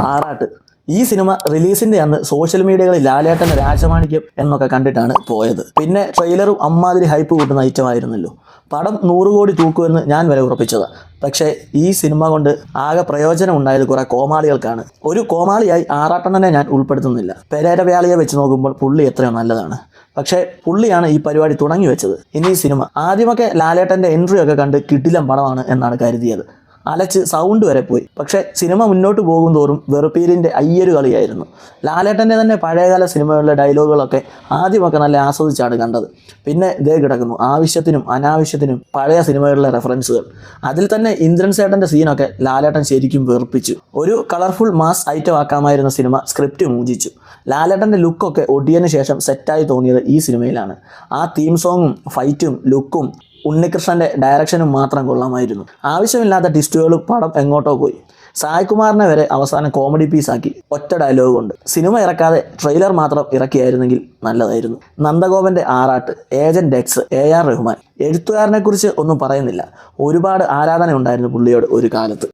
ആറാട്ട്. ഈ സിനിമ റിലീസിന്റെ അന്ന് സോഷ്യൽ മീഡിയകളിൽ ലാലേട്ടൻ്റെ രാജമാണിക്യം എന്നൊക്കെ കണ്ടിട്ടാണ് പോയത്. പിന്നെ ട്രെയിലറും അമ്മാതിരി ഹൈപ്പ് കൂട്ടുന്ന ഐറ്റമായിരുന്നല്ലോ. പടം 100 കോടി തൂക്കുമെന്ന് ഞാൻ വില ഉറപ്പിച്ചതാണ്. പക്ഷേ ഈ സിനിമ കൊണ്ട് ആകെ പ്രയോജനം ഉണ്ടായത് കുറെ കോമാളികൾക്കാണ്. ഒരു കോമാളിയായി ആറാട്ടണ്ണനെ ഞാൻ ഉൾപ്പെടുത്തുന്നില്ല. പെരേര വ്യാളിയെ വെച്ച് നോക്കുമ്പോൾ പുള്ളി എത്രയോ നല്ലതാണ്. പക്ഷേ പുള്ളിയാണ് ഈ പരിപാടി തുടങ്ങി വെച്ചത്. ഇനി ഈ സിനിമ ആദ്യമൊക്കെ ലാലേട്ടൻ്റെ എൻട്രി ഒക്കെ കണ്ട് കിടിലം പടമാണ് എന്നാണ് കരുതിയത്. അലച്ച് സൗണ്ട് വരെ പോയി. പക്ഷേ സിനിമ മുന്നോട്ട് പോകും തോറും വെറുപ്പീരിൻ്റെ അയ്യൊരു കളിയായിരുന്നു. ലാലേട്ടൻ്റെ തന്നെ പഴയകാല സിനിമകളിലെ ഡയലോഗുകളൊക്കെ ആദ്യമൊക്കെ നല്ല ആസ്വദിച്ചാണ് കണ്ടത്. പിന്നെ ഇതേ കിടക്കുന്നു ആവശ്യത്തിനും അനാവശ്യത്തിനും പഴയ സിനിമകളിലെ റെഫറൻസുകൾ. അതിൽ തന്നെ ഇന്ദ്രൻ സേട്ടൻ്റെ സീനൊക്കെ ലാലേട്ടൻ ശരിക്കും വെറുപ്പിച്ചു. ഒരു കളർഫുൾ മാസ് ഐറ്റം ആക്കാമായിരുന്ന സിനിമ സ്ക്രിപ്റ്റ് മൂഞ്ചിച്ചു. ലാലേട്ടൻ്റെ ലുക്കൊക്കെ ഒടിയതിന് ശേഷം സെറ്റായി തോന്നിയത് ഈ സിനിമയിലാണ്. ആ തീം സോങ്ങും ഫൈറ്റും ലുക്കും ഉണ്ണികൃഷ്ണൻ്റെ ഡയറക്ഷനും മാത്രം കൊള്ളാമായിരുന്നു. ആവശ്യമില്ലാത്ത ട്വിസ്റ്റുകളും പടം എങ്ങോട്ടോ പോയി. സായ്കുമാറിനെ വരെ അവസാനം കോമഡി പീസാക്കി ഒറ്റ ഡയലോഗ് കൊണ്ട്. സിനിമ ഇറക്കാതെ ട്രെയിലർ മാത്രം ഇറക്കിയായിരുന്നെങ്കിൽ നല്ലതായിരുന്നു. നന്ദഗോപൻ്റെ ആറാട്ട്, ഏജന്റ് എക്സ്, AR റഹ്മാൻ. എഴുത്തുകാരനെക്കുറിച്ച് ഒന്നും പറയുന്നില്ല. ഒരുപാട് ആരാധന ഉണ്ടായിരുന്നു പുള്ളിയോട് ഒരു കാലത്ത്.